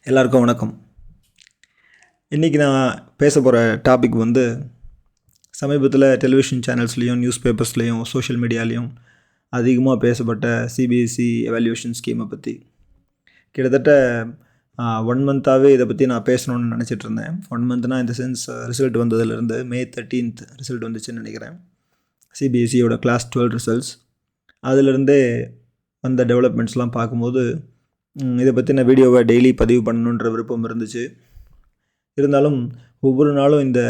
எல்லாருக்கும் வணக்கம். இன்றைக்கி நான் பேச போகிற டாபிக் சமீபத்தில் டெலிவிஷன் சேனல்ஸ்லேயும் நியூஸ் பேப்பர்ஸ்லேயும் சோஷியல் மீடியாலேயும் அதிகமாக பேசப்பட்ட சிபிஎஸ்சி எவால்யூஷன் ஸ்கீமை பற்றி. கிட்டத்தட்ட 1 மந்த்தாகவே இதை பற்றி நான் பேசணுன்னு நினச்சிட்டு இருந்தேன். 1 மந்த்னால் இந்த சென்ஸ் ரிசல்ட் வந்ததுலேருந்து May 13th ரிசல்ட் வந்துச்சுன்னு நினைக்கிறேன். சிபிஎஸ்சியோட கிளாஸ் 12 ரிசல்ட்ஸ். அதிலிருந்தே வந்த டெவலப்மெண்ட்ஸ்லாம் பார்க்கும்போது இதை பற்றின வீடியோவை டெய்லி பதிவு பண்ணணுன்ற விருப்பம் இருந்துச்சு. இருந்தாலும் ஒவ்வொரு நாளும் இந்த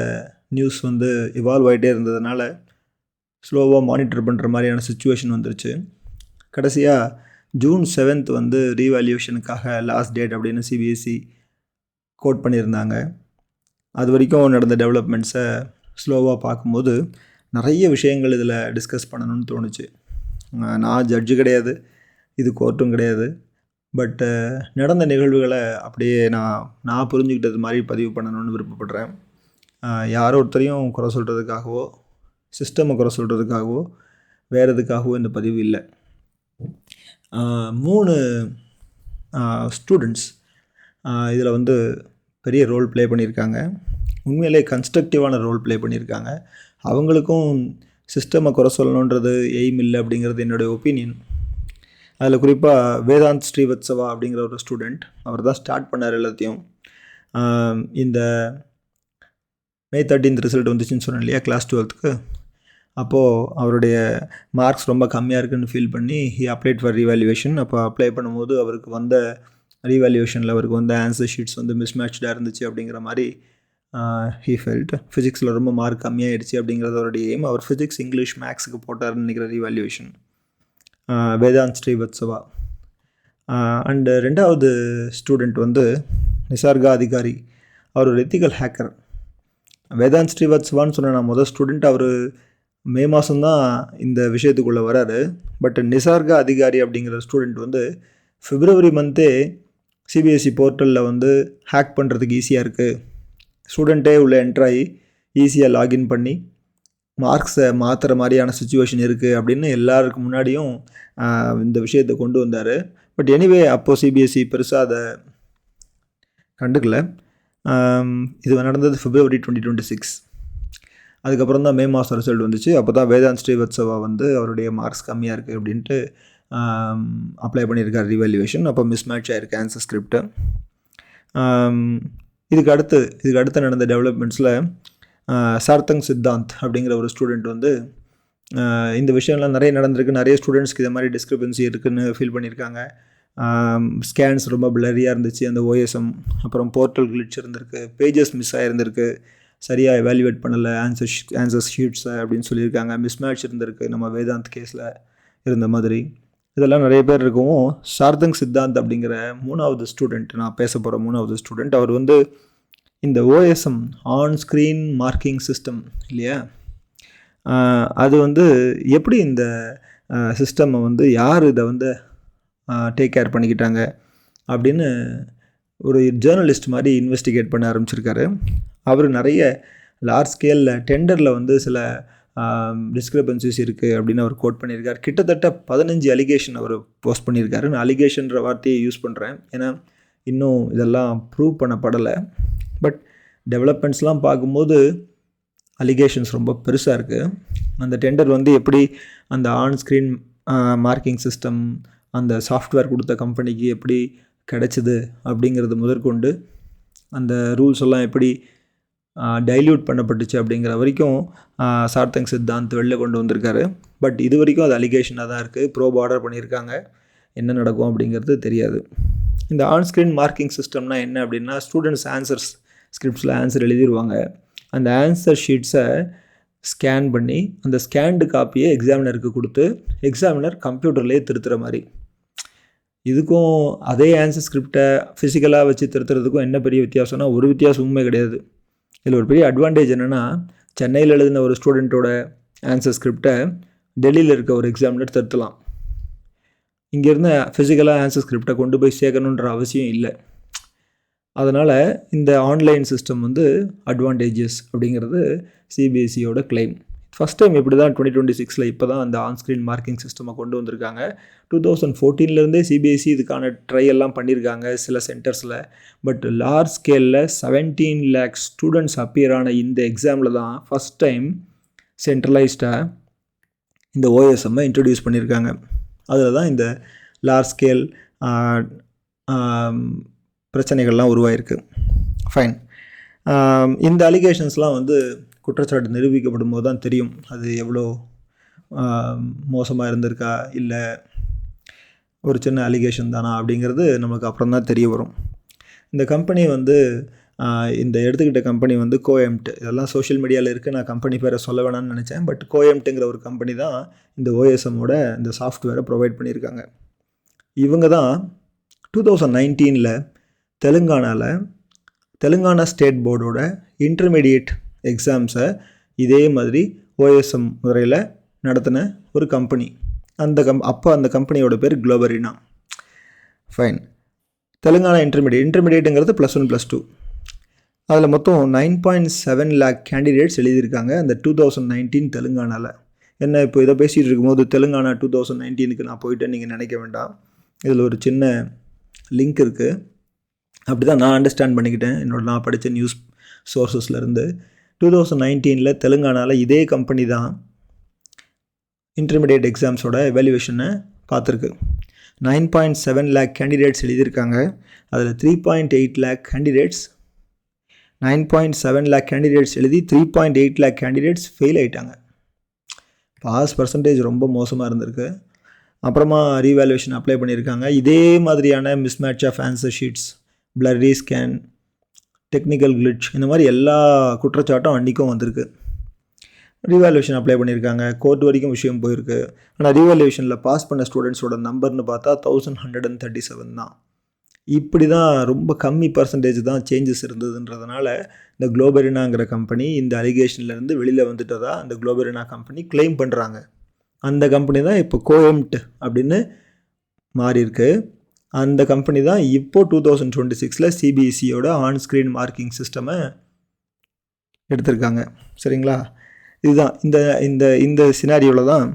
நியூஸ் இவால்வ் ஆகிட்டே இருந்ததுனால ஸ்லோவாக மானிட்டர் பண்ணுற மாதிரியான சுச்சுவேஷன் வந்துருச்சு. கடைசியாக June 7th ரீவேல்யூஷனுக்காக லாஸ்ட் டேட் அப்படின்னு சிபிஎஸ்சி கோட் பண்ணியிருந்தாங்க. அது வரைக்கும் நடந்த டெவலப்மெண்ட்ஸை ஸ்லோவாக பார்க்கும்போது நிறைய விஷயங்கள் இதில் டிஸ்கஸ் பண்ணணும்னு தோணுச்சு. நான் ஜட்ஜு கிடையாது, இது கோர்ட்டும் கிடையாது. பட் நடந்த நிகழ்வுகளை அப்படியே நான் புரிஞ்சுக்கிட்டது மாதிரி பதிவு பண்ணணும்னு விருப்பப்படுறேன். யாரோ ஒருத்தரையும் குறை சொல்கிறதுக்காகவோ சிஸ்டமை குறை சொல்கிறதுக்காகவோ வேறு எதுக்காகவோ இந்த பதிவு இல்லை. 3 ஸ்டூடெண்ட்ஸ் இதில் பெரிய ரோல் ப்ளே பண்ணியிருக்காங்க. உண்மையிலே கன்ஸ்ட்ரக்டிவான ரோல் ப்ளே பண்ணியிருக்காங்க. அவங்களுக்கும் சிஸ்டமை குறை சொல்லணுன்றது எய்ம் இல்லை அப்படிங்கிறது என்னுடைய ஒப்பீனியன். அதில் குறிப்பாக வேதாந்த் ஸ்ரீவத்சவா அப்படிங்கிற ஒரு ஸ்டூடெண்ட், அவர் தான் ஸ்டார்ட் பண்ணார் எல்லாத்தையும். இந்த May 13th ரிசல்ட் வந்துச்சுன்னு சொன்னேன் இல்லையா, கிளாஸ் 12க்கு. அப்போது அவருடைய மார்க்ஸ் ரொம்ப கம்மியாக இருக்குதுன்னு ஃபீல் பண்ணி ஹி அப்ளைட் ஃபார் ரீவேல்யூவேஷன். அப்போ அப்ளை பண்ணும்போது அவருக்கு வந்த ரீவேல்யூவேஷனில் அவருக்கு வந்த ஆன்சர் ஷீட்ஸ் மிஸ்மேட்ச்டாக இருந்துச்சு அப்படிங்கிற மாதிரி ஹீ ஃபெல்ட். ஃபிசிக்ஸில் ரொம்ப மார்க் கம்மியாகிடுச்சு அப்படிங்கிறது அவருடைய எய்ம். அவர் ஃபிசிக்ஸ், இங்கிலீஷ், மேக்ஸுக்கு போட்டார்னு நினைக்கிற ரீவேல்யூவேஷன் வேதாந்த் ஸ்ரீவத்சவா. அண்டு 2வது ஸ்டூடெண்ட் நிசார்கா அதிகாரி. அவர் ஒரு எத்திக்கல் ஹேக்கர். வேதாந்த் ஸ்ரீவத்சவான்னு சொன்ன நான் முதல் ஸ்டூடெண்ட். அவர் May மாதம்தான் இந்த விஷயத்துக்குள்ளே வராரு. பட் நிசார்கா அதிகாரி அப்படிங்கிற ஸ்டூடெண்ட் February மந்த்தே சிபிஎஸ்சி போர்ட்டலில் ஹேக் பண்ணுறதுக்கு ஈஸியாக இருக்குது. ஸ்டூடெண்ட்டே உள்ளே என்ட்ராகி ஈஸியாக லாகின் பண்ணி மார்க்ஸை மாற்றுற மாதிரியான சுச்சுவேஷன் இருக்குது அப்படின்னு எல்லாருக்கு முன்னாடியும் இந்த விஷயத்தை கொண்டு வந்தார். பட் எனிவே அப்போது சிபிஎஸ்சி பெருசாக அதை கண்டுக்கல. இது நடந்தது February 2026. அதுக்கப்புறம் தான் May மாதம் ரிசல்ட் வந்துச்சு. அப்போ தான் வேதாந்த் ஸ்ரீவத்சவா அவருடைய மார்க்ஸ் கம்மியாக இருக்குது அப்படின்ட்டு அப்ளை பண்ணியிருக்கார் ரீவேல்யூவேஷன். அப்போ மிஸ்மேட்ச் ஆகிருக்கு ஆன்சர் ஸ்கிரிப்டு. இதுக்கு அடுத்து நடந்த டெவலப்மெண்ட்ஸில் சார்த்தங் சித்தாந்த் அப்படிங்கிற ஒரு ஸ்டூடெண்ட் இந்த விஷயம்லாம் நிறைய நடந்திருக்கு. நிறைய ஸ்டூடெண்ட்ஸ்க்கு இதை மாதிரி டிஸ்கிரிபன்சி இருக்குதுன்னு ஃபீல் பண்ணியிருக்காங்க. ஸ்கேன்ஸ் ரொம்ப பிளரியாக இருந்துச்சு அந்த ஓஎஸ்எம். அப்புறம் போர்ட்டல் கிளிச் இருந்திருக்கு, பேஜஸ் மிஸ் ஆகிருந்திருக்கு, சரியாக எவாலுவேட் பண்ணலை ஆன்சர் ஷீட்ஸை அப்படின்னு சொல்லியிருக்காங்க. மிஸ்மேட்ச் இருந்திருக்கு நம்ம வேதாந்த் கேஸில் இருந்த மாதிரி. இதெல்லாம் நிறைய பேர் இருக்கவும் சார்த்தங் சித்தாந்த் அப்படிங்கிற 3வது ஸ்டூடெண்ட், நான் பேச போகிற 3வது ஸ்டூடெண்ட், அவர் இந்த OSM on screen marking system இல்லையா, அது எப்படி இந்த சிஸ்டம்மை யார் இதை டேக் கேர் பண்ணிக்கிட்டாங்க அப்படின்னு ஒரு ஜேர்னலிஸ்ட் மாதிரி இன்வெஸ்டிகேட் பண்ண ஆரம்பிச்சிருக்காரு. அவர் நிறைய லார்ஜ் ஸ்கேலில் டெண்டரில் சில டிஸ்கிரிபன்சிஸ் இருக்குது அப்படின்னு அவர் கோட் பண்ணியிருக்கார். கிட்டத்தட்ட 15 அலிகேஷன் அவர் போஸ்ட் பண்ணியிருக்காரு. நான் அலிகேஷன்ற வார்த்தையை யூஸ் பண்ணுறேன், ஏன்னா இன்னும் இதெல்லாம் ப்ரூவ் பண்ணப்படலை. பட் டெவலப்மெண்ட்ஸ்லாம் பார்க்கும்போது அலிகேஷன்ஸ் ரொம்ப பெருசாக இருக்குது. அந்த டெண்டர் எப்படி அந்த ஆன் ஸ்க்ரீன் மார்க்கிங் சிஸ்டம் அந்த சாஃப்ட்வேர் கொடுத்த கம்பெனிக்கு எப்படி கிடைச்சிது அப்படிங்கிறது முதற்கொண்டு அந்த ரூல்ஸ் எல்லாம் எப்படி டைல்யூட் பண்ணப்பட்டுச்சு அப்படிங்கிற வரைக்கும் சார்த்தங் சித்தாந்த் வெளில கொண்டு வந்திருக்காரு. பட் இது வரைக்கும் அது அலிகேஷனாக தான் இருக்குது. ப்ரோப் ஆர்டர் பண்ணியிருக்காங்க, என்ன நடக்கும் அப்படிங்கிறது தெரியாது. இந்த ஆன் ஸ்க்ரீன் மார்க்கிங் சிஸ்டம்னா என்ன அப்படின்னா, ஸ்டூடெண்ட்ஸ் ஆன்சர்ஸ் ஸ்கிரிப்ட்ஸில் ஆன்சர் எழுதிடுவாங்க. அந்த ஆன்சர் ஷீட்ஸை ஸ்கேன் பண்ணி அந்த ஸ்கேன்டு காப்பியை எக்ஸாமினருக்கு கொடுத்து எக்ஸாமினர் கம்ப்யூட்டர்லேயே திருத்துற மாதிரி. இதுக்கும் அதே ஆன்சர் ஸ்கிரிப்டை ஃபிசிக்கலாக வச்சு திருத்துறதுக்கும் என்ன பெரிய வித்தியாசம்னா, ஒரு வித்தியாசமுமே கிடையாது. இதில் ஒரு பெரிய அட்வான்டேஜ் என்னென்னா, சென்னையில் எழுதின ஒரு ஸ்டூடெண்ட்டோட ஆன்சர் ஸ்கிரிப்டை டெல்லியில் இருக்க ஒரு எக்ஸாமினர் திருத்தலாம். இங்கேருந்து ஃபிசிக்கலாக ஆன்சர் ஸ்கிரிப்டை கொண்டு போய் சேர்க்கணுன்ற அவசியம் இல்லை. அதனால் இந்த ஆன்லைன் சிஸ்டம் அட்வான்டேஜஸ் அப்படிங்கிறது சிபிஎஸ்சியோட கிளைம். ஃபஸ்ட் டைம் இப்படி தான் 2026 இப்போ தான் அந்த ஆன்ஸ்க்ரீன் மார்க்கிங் சிஸ்டமை கொண்டு வந்திருக்காங்க. 2014 சிபிஎஸ்சி இதுக்கான ட்ரை எல்லாம் பண்ணியிருக்காங்க சில சென்டர்ஸில். பட் லார்ஜ் ஸ்கேலில் 17 lakhs ஸ்டூடெண்ட்ஸ் அப்பியர் ஆன இந்த எக்ஸாமில் தான் ஃபஸ்ட் டைம் சென்ட்ரலைஸ்டாக இந்த ஓஎஸ்எம்மை இன்ட்ரடியூஸ் பண்ணியிருக்காங்க. அதில் தான் இந்த லார்ஜ் ஸ்கேல் பிரச்சனைகள்லாம் உருவாயிருக்கு. ஃபைன். இந்த அலிகேஷன்ஸ்லாம் வந்து குற்றச்சாட்டு நிரூபிக்கப்படும் போது தான் தெரியும் அது எவ்வளோ மோசமாக இருந்திருக்கா இல்லை ஒரு சின்ன அலிகேஷன் தானா அப்படிங்கிறது நமக்கு அப்புறம் தான் தெரிய வரும். இந்த கம்பெனி வந்து இந்த எடுத்துக்கிட்ட கம்பெனி வந்து கோஎம்ட். இதெல்லாம் சோஷியல் மீடியாவில் இருக்குது, நான் கம்பெனி பேரை சொல்ல வேணாம்னு நினச்சேன். பட் கோஎம்ட்டுங்கிற ஒரு கம்பெனி தான் இந்த ஓஎஸ்எம்மோட இந்த சாஃப்ட்வேரை ப்ரொவைட் பண்ணியிருக்காங்க. இவங்க தான் 2019 தெலுங்கானா ஸ்டேட் போர்டோட இன்டர்மீடியேட் எக்ஸாம்ஸை இதே மாதிரி ஓஎஸ்எம் முறையில் நடத்தின ஒரு கம்பெனி. அப்போ அந்த கம்பெனியோட பேர் குளோபரினா. ஃபைன். தெலுங்கானா இன்டர்மீடியேட்டுங்கிறது +1 +2. அதில் மொத்தம் 9.7 lakh கேண்டிடேட்ஸ் எழுதியிருக்காங்க அந்த 2019 தெலுங்கானாவில். என்ன இப்போ இதை பேசிகிட்டு இருக்கும்போது தெலுங்கானா 2019க்கு நான் போயிட்டேன்னு நீங்கள் நினைக்க வேண்டாம். இதில் ஒரு சின்ன லிங்க் இருக்குது. அப்படி தான் நான் அண்டர்ஸ்டாண்ட் பண்ணிக்கிட்டேன் நான் படித்த நியூஸ் சோர்ஸஸ்லேருந்து. 2019 தெலுங்கானாவில் இதே கம்பெனி தான் இன்டர்மீடியேட் எக்ஸாம்ஸோட எவாலுவேஷனை பார்த்துருக்கு. 9.7 lakh கேண்டிடேட்ஸ் எழுதியிருக்காங்க. அதில் 3.8 lakh கேண்டிடேட்ஸ் 9.7 lakh கேண்டிடேட்ஸ் எழுதி 3.8 lakh கேண்டிடேட்ஸ் ஃபெயில் ஆகிட்டாங்க. பாஸ் பர்சன்டேஜ் ரொம்ப மோசமாக இருந்திருக்கு. அப்புறமா ரீவேல்யூவேஷன் அப்ளை பண்ணியிருக்காங்க. இதே மாதிரியான mismatch of answer sheets, blurry scan, technical glitch, இந்த மாதிரி எல்லா குற்றச்சாட்டும் அன்றைக்கும் வந்திருக்கு. ரீவேல்யூவேஷன் அப்ளை பண்ணியிருக்காங்க. கோர்ட் வரைக்கும் விஷயம் போயிருக்கு. ஆனால் ரீவேல்யூவேஷனில் பாஸ் பண்ண ஸ்டூடெண்ட்ஸோட நம்பர்னு பார்த்தா 1137 தான். இப்படி தான் ரொம்ப கம்மி பர்சன்டேஜ் தான் சேஞ்சஸ் இருந்ததுன்றதுனால இந்த குளோபரினாங்கிற கம்பெனி இந்த அலிகேஷன்லேருந்து வெளியில் வந்துட்டதா அந்த குளோபரினா கம்பெனி கிளைம் பண்ணுறாங்க. அந்த கம்பெனி தான் இப்போ கோஎம்ட் அப்படின்னு மாறியிருக்கு. அந்த கம்பெனி தான் இப்போது 2026 சிபிஎஸ்சியோட ஆன்ஸ்க்ரீன் மார்க்கிங் சிஸ்டமை எடுத்திருக்காங்க. சரிங்களா? இதுதான் இந்த இந்த இந்த சினாரியோவில் தான்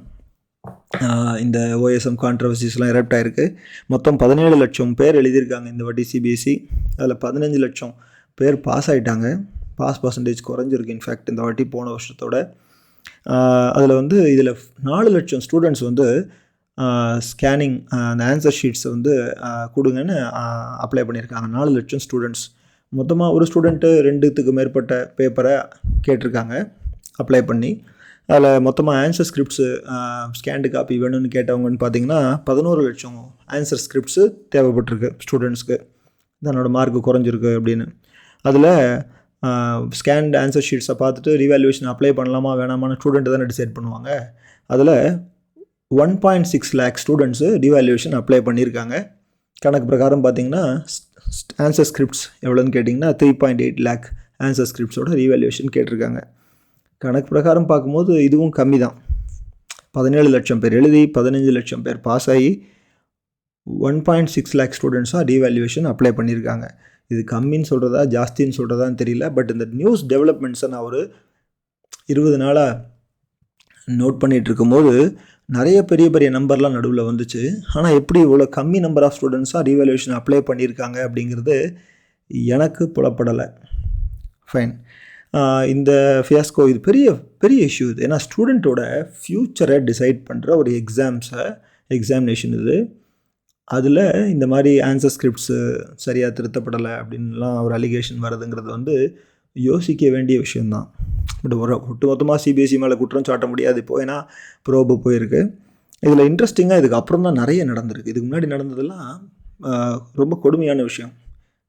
இந்த ஓஎஸ்எம் கான்ட்ரவர்சிஸ்லாம் எரப்ட் ஆகிருக்கு. மொத்தம் 17 லட்சம் பேர் எழுதியிருக்காங்க இந்த வாட்டி சிபிஎஸ்சி. அதில் 15 லட்சம் பேர் பாஸ் ஆகிட்டாங்க. பாஸ் பர்சன்டேஜ் குறைஞ்சிருக்கு இன்ஃபேக்ட் இந்த வாட்டி போன வருஷத்தோட. அதில் வந்து இதில் 4 லட்சம் ஸ்டூடெண்ட்ஸ் வந்து ஸ்கேனிங் அந்த ஆன்சர் ஷீட்ஸை வந்து கொடுங்கன்னு அப்ளை பண்ணியிருக்காங்க. 4 லட்சம் ஸ்டூடெண்ட்ஸ். மொத்தமாக ஒரு ஸ்டூடெண்ட்டு 2க்கு மேற்பட்ட பேப்பரை கேட்டிருக்காங்க அப்ளை பண்ணி. அதில் மொத்தமாக ஆன்சர் ஸ்கிரிப்ட்ஸு ஸ்கேண்டு காப்பி வேணும்னு கேட்டவங்கன்னு பார்த்தீங்கன்னா 11 லட்சம் ஆன்சர் ஸ்கிரிப்ட்ஸு தேவைப்பட்டிருக்கு ஸ்டூடெண்ட்ஸ்க்கு. தன்னோட மார்க்கு குறைஞ்சிருக்கு அப்படின்னு. அதில் ஸ்கேண்ட் ஆன்சர் ஷீட்ஸை பார்த்துட்டு ரீவேல்யூவேஷன் அப்ளை பண்ணலாமா வேணாமான்னு ஸ்டூடெண்ட்டு தானே டிசைட் பண்ணுவாங்க. அதில் 1.6 lakh ஸ்டூடெண்ட்ஸு ரீவேல்யூவேஷன் அப்ளை பண்ணியிருக்காங்க. கணக்கு பிரகாரம் பார்த்தீங்கன்னா ஆன்சர் ஸ்கிரிப்ட்ஸ் எவ்வளோன்னு கேட்டிங்கன்னா 3.8 lakh ஆன்சர் ஸ்கிரிப்ட்ஸோட ரீவேல்யூவேஷன் கேட்டிருக்காங்க. கணக்கு பிரகாரம் பார்க்கும்போது இதுவும் கம்மி தான். 17 லட்சம் பேர் எழுதி 15 லட்சம் பேர் பாஸ் ஆகி 1.6 lakh ஸ்டூடெண்ட்ஸாக ரீவேல்யூவேஷன் அப்ளை பண்ணியிருக்காங்க. இது கம்மின்னு சொல்கிறதா ஜாஸ்தின்னு சொல்கிறதான்னு தெரியல. பட் இந்த நியூஸ் டெவலப்மெண்ட்ஸை நான் ஒரு 20 நாளாக நோட் பண்ணிகிட்டு இருக்கும்போது நிறைய பெரிய பெரிய நம்பர்லாம் நடுவில் வந்துச்சு. ஆனால் எப்படி இவ்வளோ கம்மி நம்பர் ஆஃப் ஸ்டூடெண்ட்ஸாக ரீவேல்யூவேஷன் அப்ளை பண்ணியிருக்காங்க அப்படிங்கிறது எனக்கு புலப்படலை. ஃபைன். இந்த ஃபியாஸ்கோ இது பெரிய பெரிய இஷ்யூ இது. ஏன்னா ஸ்டூடெண்ட்டோட ஃப்யூச்சரை டிசைட் பண்ணுற ஒரு எக்ஸாமினேஷன் இது. அதில் இந்த மாதிரி ஆன்சர் ஸ்கிரிப்ட்ஸு சரியாக திருத்தப்படலை அப்படின்லாம் ஒரு அலிகேஷன் வருதுங்கிறது வந்து யோசிக்க வேண்டிய விஷயந்தான். பட் ஒட்டுமொத்தமாக சிபிஎஸ்சி மேலே குற்றம் சாட்ட முடியாது இப்போது, ஏன்னா ப்ரோபு போயிருக்கு. இதில் இன்ட்ரெஸ்டிங்காக இதுக்கு அப்புறம் தான் நிறைய நடந்திருக்கு. இதுக்கு முன்னாடி நடந்ததெல்லாம் ரொம்ப கொடுமையான விஷயம்.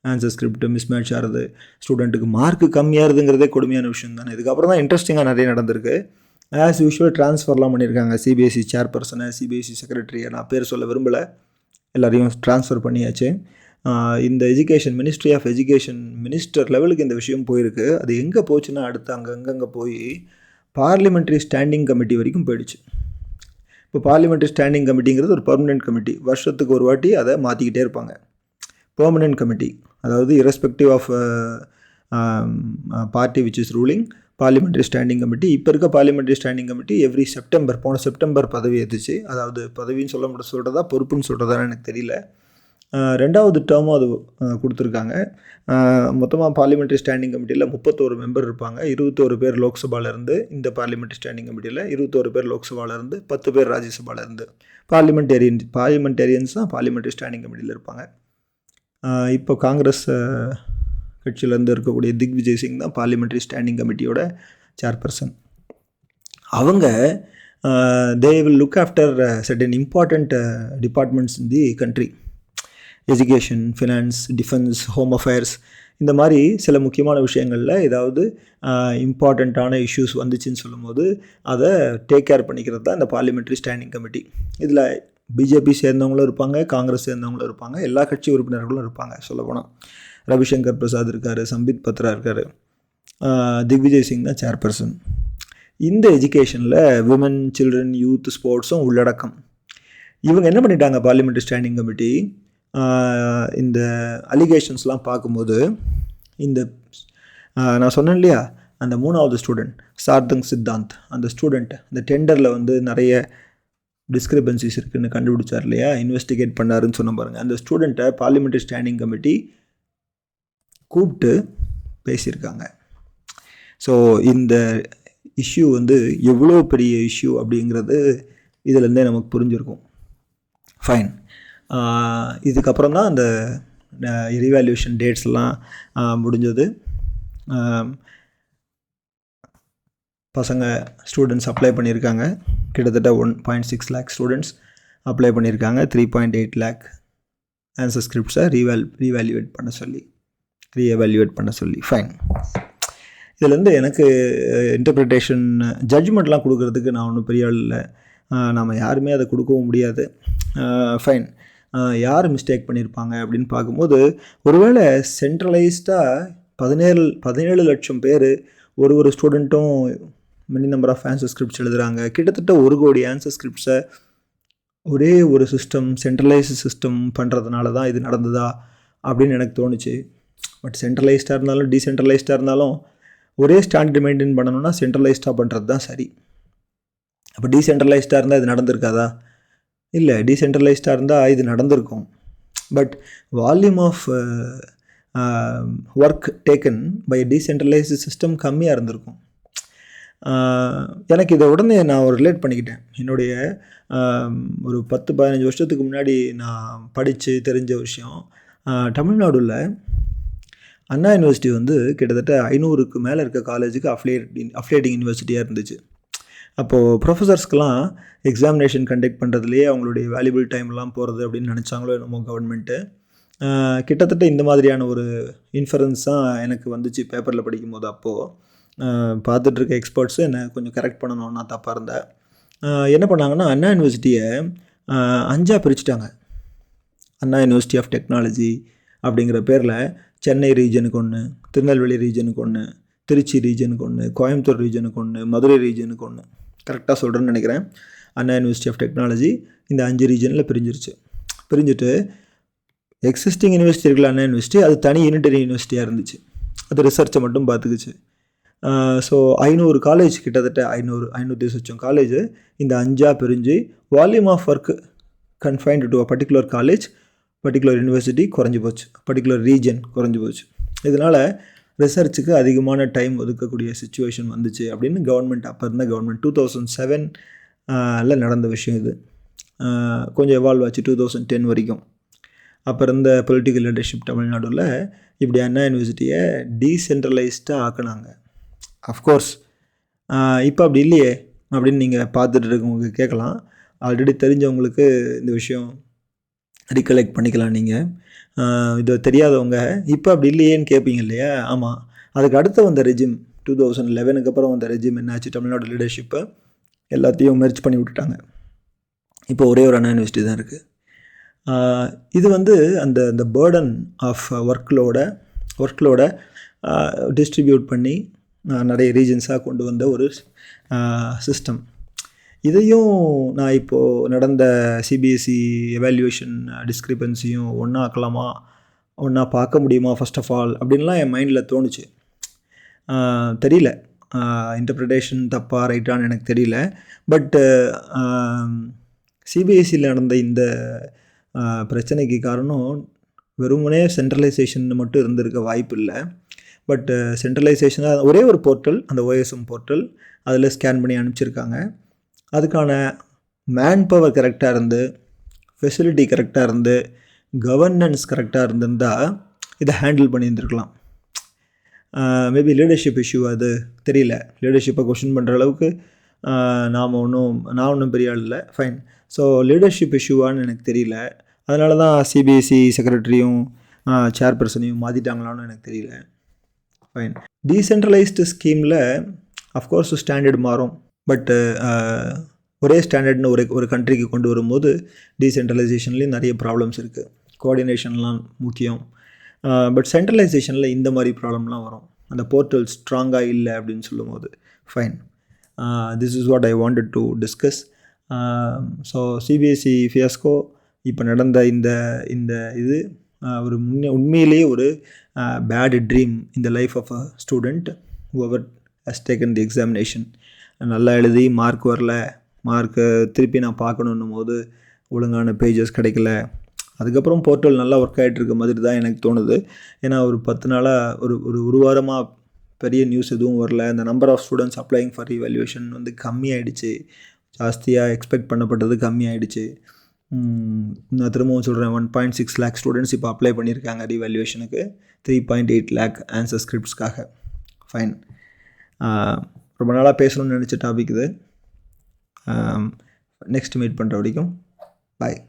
ஆன்சர் ஸ்கிரிப்ட் மிஸ்மேட்ச் ஆகிறது, ஸ்டூடெண்ட்டுக்கு மார்க்கு கம்மியாகிறதுங்கிறதே கொடுமையான விஷயம் தானே. இதுக்கப்புறம் தான் இன்ட்ரெஸ்டிங்காக நிறைய நடந்திருக்கு. ஆஸ் யூஷுவல் ட்ரான்ஸ்ஃபர்லாம் பண்ணியிருக்காங்க. சிபிஎஸ்சி சேர்பர்சனை, சிபிஎஸ்சி செக்ரட்டரியை, நான் பேர் சொல்ல விரும்பலை, எல்லாரையும் ட்ரான்ஸ்ஃபர் பண்ணியாச்சு. இந்த மினிஸ்ட்ரி ஆஃப் எஜுகேஷன் மினிஸ்டர் லெவலுக்கு இந்த விஷயம் போயிருக்கு. அது எங்கே போச்சுன்னா அடுத்து அங்கங்கே போய் பார்லிமெண்ட்ரி ஸ்டாண்டிங் கமிட்டி வரைக்கும் போயிடுச்சு. இப்போ பார்லிமெண்ட்ரி ஸ்டாண்டிங் கமிட்டிங்கிறது ஒரு பர்மனெண்ட் கமிட்டி. வருஷத்துக்கு ஒரு வாட்டி அதை மாற்றிக்கிட்டே இருப்பாங்க. பெர்மனெண்ட் கமிட்டி, அதாவது irrespective of party which is ruling, parliamentary standing committee. இப்போ இருக்க parliamentary standing committee every September, போன செப்டம்பர் பதவி ஏற்றுச்சு. அதாவது பதவின்னு சொல்கிறதா பொறுப்புன்னு சொல்கிறதான்னு எனக்கு தெரியல. 2வது டேர்மும் அது கொடுத்துருக்காங்க. மொத்தமாக பார்லிமெண்ட்ரி ஸ்டாண்டிங் கமிட்டியில் 31 மெம்பர் இருப்பாங்க. 21 பேர் லோக்சபாலேருந்து, இந்த பார்லிமெண்ட்ரி ஸ்டாண்டிங் கமிட்டியில் 21 பேர் லோக்சபாலேருந்து, 10 பேர் ராஜ்யசபாலேருந்து. பார்லிமெண்டேரியன்ஸ் தான் பார்லிமெண்ட்ரி ஸ்டாண்டிங் கமிட்டியில் இருப்பாங்க. இப்போ காங்கிரஸ் கட்சியிலேருந்து இருக்கக்கூடிய திக்விஜய் சிங் தான் பார்லிமெண்ட்ரி ஸ்டாண்டிங் கமிட்டியோட சேர்பர்சன். அவங்க they will look after certain important departments in the country. Education, finance, defence, home affairs, இந்த மாதிரி சில முக்கியமான விஷயங்களில் ஏதாவது இம்பார்ட்டண்ட்டான இஷ்யூஸ் வந்துச்சுன்னு சொல்லும்போது அதை டேக் கேர் பண்ணிக்கிறது தான் இந்த பார்லிமெண்ட்ரி ஸ்டாண்டிங் கமிட்டி. இதில் பிஜேபி சேர்ந்தவங்களும் இருப்பாங்க, காங்கிரஸ் சேர்ந்தவங்களும் இருப்பாங்க, எல்லா கட்சி உறுப்பினர்களும் இருப்பாங்க. சொல்லப்போனால் ரவிசங்கர் பிரசாத் இருக்கார், சம்பித் பத்ரா இருக்கார், திக்விஜய் சிங் தான் சேர்பர்சன். இந்த எஜுகேஷனில் விமன், சில்ட்ரன், யூத், ஸ்போர்ட்ஸும் உள்ளடக்கம். இவங்க என்ன பண்ணிட்டாங்க பார்லிமெண்ட்ரி ஸ்டாண்டிங் கமிட்டி, இந்த அலிகேஷன்ஸ்லாம் பார்க்கும்போது இந்த நான் சொன்னேன் இல்லையா, அந்த 3வது ஸ்டூடெண்ட் சார்தங் சித்தாந்த், அந்த ஸ்டூடெண்ட் அந்த டெண்டரில் வந்து நிறைய டிஸ்கிரிபன்சிஸ் இருக்குதுன்னு கண்டுபிடிச்சார் இல்லையா, இன்வெஸ்டிகேட் பண்ணாருன்னு சொன்ன பாருங்கள். அந்த ஸ்டூடெண்ட்டை பார்லிமெண்ட்ரி ஸ்டாண்டிங் கமிட்டி கூப்பிட்டு பேசியிருக்காங்க. ஸோ இந்த இஷ்யூ வந்து எவ்வளோ பெரிய இஷ்யூ அப்படிங்கிறது இதிலேருந்தே நமக்கு புரிஞ்சிருக்கும். ஃபைன். இதுக்கப்புறம் தான் அந்த ரிவால்யூஷன் டேட்ஸ்லாம் முடிஞ்சது. பசங்க ஸ்டூடெண்ட்ஸ் அப்ளை பண்ணியிருக்காங்க. கிட்டத்தட்ட 1.6 lakh ஸ்டூடெண்ட்ஸ் அப்ளை பண்ணியிருக்காங்க. 3.8 lakh ஆன்சர் ஸ்கிரிப்ட்ஸை ரீவேல்யூவேட் பண்ண சொல்லி. ஃபைன். இதுலேருந்து எனக்கு இன்டர்பிரிட்டேஷன் ஜட்ஜ்மெண்ட்லாம் கொடுக்கறதுக்கு நான் ஒன்றும் பெரிய ஆள் இல்லை. நம்ம யாருமே அதை கொடுக்கவும் முடியாது. ஃபைன். யார் மிஸ்டேக் பண்ணியிருப்பாங்க அப்படின்னு பார்க்கும்போது, ஒருவேளை சென்ட்ரலைஸ்டாக 17 லட்சம் பேர் ஒரு ஸ்டூடெண்ட்டும் many number of answer scripts எழுதுகிறாங்க. கிட்டத்தட்ட 1 கோடி ஆன்சர் ஸ்கிரிப்ட்ஸை ஒரே ஒரு சிஸ்டம், சென்ட்ரலைஸ்டு சிஸ்டம் பண்ணுறதுனால தான் இது நடந்ததா அப்படின்னு எனக்கு தோணுச்சு. பட் சென்ட்ரலைஸ்டாக இருந்தாலும் டீசென்ட்ரலைஸ்டாக இருந்தாலும் ஒரே ஸ்டாண்டர்ட் மெயின்டைன் பண்ணணும்னா சென்ட்ரலைஸ்டாக பண்ணுறது தான் சரி. அப்போ டீசென்ட்ரலைஸ்டாக இருந்தால் இது நடந்திருக்காதா? இல்லை, டீசென்ட்ரலைஸ்டாக இருந்தால் இது நடந்திருக்கும். But volume of work taken by decentralised system கம்மியாக இருந்திருக்கும். எனக்கு இதை உடனே நான் ரிலேட் பண்ணிக்கிட்டேன். என்னுடைய ஒரு 10-15 வருஷத்துக்கு முன்னாடி நான் படித்து தெரிஞ்ச விஷயம். தமிழ்நாடுல அண்ணா யூனிவர்சிட்டி வந்து கிட்டத்தட்ட 500க்கு மேலே இருக்க காலேஜுக்கு அஃபிலியேட்டிங் யூனிவர்சிட்டியாக இருந்துச்சு. அப்போது ப்ரொஃபஸர்ஸ்க்கெலாம் எக்ஸாமினேஷன் கண்டக்ட் பண்ணுறதுலேயே அவங்களுடைய வேல்யூபிள் டைம்லாம் போகிறது அப்படின்னு நினச்சாங்களோ என்னமோ கவர்மெண்ட்டு. கிட்டத்தட்ட இந்த மாதிரியான ஒரு இன்ஃபரன்ஸ் தான் எனக்கு வந்துச்சு பேப்பரில் படிக்கும்போது. அப்போது பார்த்துட்ருக்க எக்ஸ்பர்ட்ஸு என்னை கொஞ்சம் கரெக்ட் பண்ணணும், நான் தப்பாக இருந்தேன். என்ன பண்ணாங்கன்னா, அண்ணா யூனிவர்சிட்டியை 5ஆக பிரிச்சுட்டாங்க. அண்ணா யூனிவர்சிட்டி ஆஃப் டெக்னாலஜி அப்படிங்கிற பேரில் சென்னை ரீஜனுக்கு ஒன்று, திருநெல்வேலி ரீஜனுக்கு ஒன்று, திருச்சி ரீஜனுக்கு ஒன்று, கோயம்புத்தூர் ரீஜனுக்கு ஒன்று, மதுரை ரீஜனுக்கு ஒன்று. கரெக்டாக சொல்கிறேன்னு நினைக்கிறேன். அண்ணா யூனிவர்சிட்டி ஆஃப் டெக்னாலஜி இந்த 5 ரீஜனில் பிரிஞ்சுட்டு எக்ஸிஸ்டிங் யூனிவர்சிட்டி இருக்குல்ல அண்ணா யூனிவர்சிட்டி, அது தனி யூனிட்டரி யூனிவர்சிட்டியாக இருந்துச்சு. அது ரிசர்ச்சை மட்டும் பார்த்துக்குச்சு. ஸோ 500 காலேஜ், கிட்டத்தட்ட 500 காலேஜ் இந்த 5ஆக பிரிஞ்சு volume of work confined to a particular college, particular university குறைஞ்சி போச்சு, பர்டிகுலர் ரீஜன் குறைஞ்சி போச்சு. இதனால் ரிசர்ச்சுக்கு அதிகமான டைம் ஒதுக்கக்கூடிய சிச்சுவேஷன் வந்துச்சு அப்படின்னு கவர்மெண்ட், அப்போ இருந்த கவர்மெண்ட் 2007 நடந்த விஷயம் இது. கொஞ்சம் எவால்வ் ஆச்சு 2010 வரைக்கும். அப்போ இருந்த பொலிட்டிக்கல் லீடர்ஷிப் தமிழ்நாடுல இப்படி அண்ணா யூனிவர்சிட்டியை டீசென்ட்ரலைஸ்டாக ஆக்கினாங்க. அஃப்கோர்ஸ் இப்போ அப்படி இல்லையே அப்படின்னு நீங்கள் பார்த்துட்டு இருக்கவங்க கேட்கலாம். ஆல்ரெடி தெரிஞ்சவங்களுக்கு இந்த விஷயம் ரீகலெக்ட் பண்ணிக்கலாம். நீங்கள் இதை தெரியாதவங்க இப்போ அப்படி இல்லையேன்னு கேட்பீங்க இல்லையா? ஆமாம், அதுக்கு அடுத்து வந்த ரெஜிம் 2011க்கு அப்புறம் வந்த ரெஜிம் என்னாச்சு, தமிழ்நாடு லீடர்ஷிப்பை எல்லாத்தையும் மெர்ஜ் பண்ணி விட்டுட்டாங்க. இப்போ ஒரே ஒரு அண்ணா யூனிவர்சிட்டி தான் இருக்குது. இது வந்து அந்த பேர்டன் ஆஃப் ஒர்க்லோட டிஸ்ட்ரிபியூட் பண்ணி நிறைய ரீஜன்ஸாக கொண்டு வந்த ஒரு சிஸ்டம். இதையும் நான் இப்போது நடந்த சிபிஎஸ்சி எவால்யூவேஷன் டிஸ்கிரிபன்சியும் ஒன்றா பார்க்க முடியுமா ஃபர்ஸ்ட் ஆஃப் ஆல் அப்படின்லாம் என் மைண்டில் தோணுச்சு. தெரியல, இன்டர்பிரிட்டேஷன் தப்பாக ரைட்டான்னு எனக்கு தெரியல. பட் சிபிஎஸ்சியில் நடந்த இந்த பிரச்சனைக்கு காரணம் வெறுமனே சென்ட்ரலைசேஷன் மட்டும் இருந்திருக்க வாய்ப்பு இல்லை. பட் சென்ட்ரலைசேஷனாக ஒரே ஒரு போர்ட்டல், அந்த ஓஎஸ்எம் போர்ட்டல், அதில் ஸ்கேன் பண்ணி அனுப்பிச்சிருக்காங்க. அதுக்கான மேன் பவர் கரெக்டாக இருந்து, ஃபெசிலிட்டி கரெக்டாக இருந்து, கவர்னன்ஸ் கரெக்டாக இருந்திருந்தால் இதை ஹேண்டில் பண்ணியிருந்துருக்கலாம். மேபி லீடர்ஷிப் இஷ்யூ அது தெரியல. லீடர்ஷிப்பை கொஷின் பண்ணுற அளவுக்கு நான் ஒன்றும் பெரிய ஆள் இல்லை, ஃபைன். ஸோ லீடர்ஷிப் இஷ்யூவான்னு எனக்கு தெரியல. அதனால தான் சிபிஎஸ்சி செக்ரட்டரியும் சேர்பர்சனையும் மாற்றிட்டாங்களான்னு எனக்கு தெரியல, ஃபைன். டீசென்ட்ரலைஸ்டு ஸ்கீமில் அஃப்கோர்ஸ் ஸ்டாண்டர்ட் மாறும். பட்டு ஒரே ஸ்டாண்டர்ட்னு ஒரு கண்ட்ரிக்கு கொண்டு வரும்போது டீசென்ட்ரலைசேஷன்லேயும் நிறைய ப்ராப்ளம்ஸ் இருக்குது. கோஆர்டினேஷன்லாம் முக்கியம். பட் சென்ட்ரலைசேஷனில் இந்த மாதிரி ப்ராப்ளம்லாம் வரும், அந்த போர்ட்டல் ஸ்ட்ராங்காக இல்லை அப்படின்னு சொல்லும்போது, fine. This is what I wanted to discuss. So CBSE fiasco இப்போ நடந்த இந்த இது ஒரு உண்மையிலேயே ஒரு bad dream in the life of a student whoever has taken the examination. நல்லா எழுதி மார்க் வரல, மார்க்கை திருப்பி நான் பார்க்கணுன்னும் போது ஒழுங்கான பேஜஸ் கிடைக்கல. அதுக்கப்புறம் போர்ட்டல் நல்லா ஒர்க் ஆகிட்டு இருக்க மாதிரி தான் எனக்கு தோணுது. ஏன்னா ஒரு 10 நாளாக ஒரு வாரமாக பெரிய நியூஸ் எதுவும் வரல. இந்த number of students applying for revaluation வந்து கம்மியாயிடுச்சு, ஜாஸ்தியாக எக்ஸ்பெக்ட் பண்ணப்பட்டது கம்மியாயிடுச்சு. நான் திரும்பவும் சொல்கிறேன், 1.6 lakh ஸ்டூடெண்ட்ஸ் இப்போ அப்ளை பண்ணியிருக்காங்க ரிவேல்யூஷனுக்கு, 3.8 lakh ஆன்சர் ஸ்கிரிப்ட்ஸ்க்காக, ஃபைன். ரொம்ப நாளாக பேசணும்னு நினச்ச டாபிக் இது. நெக்ஸ்ட் மீட் பண்ணுற வரைக்கும் பாய்.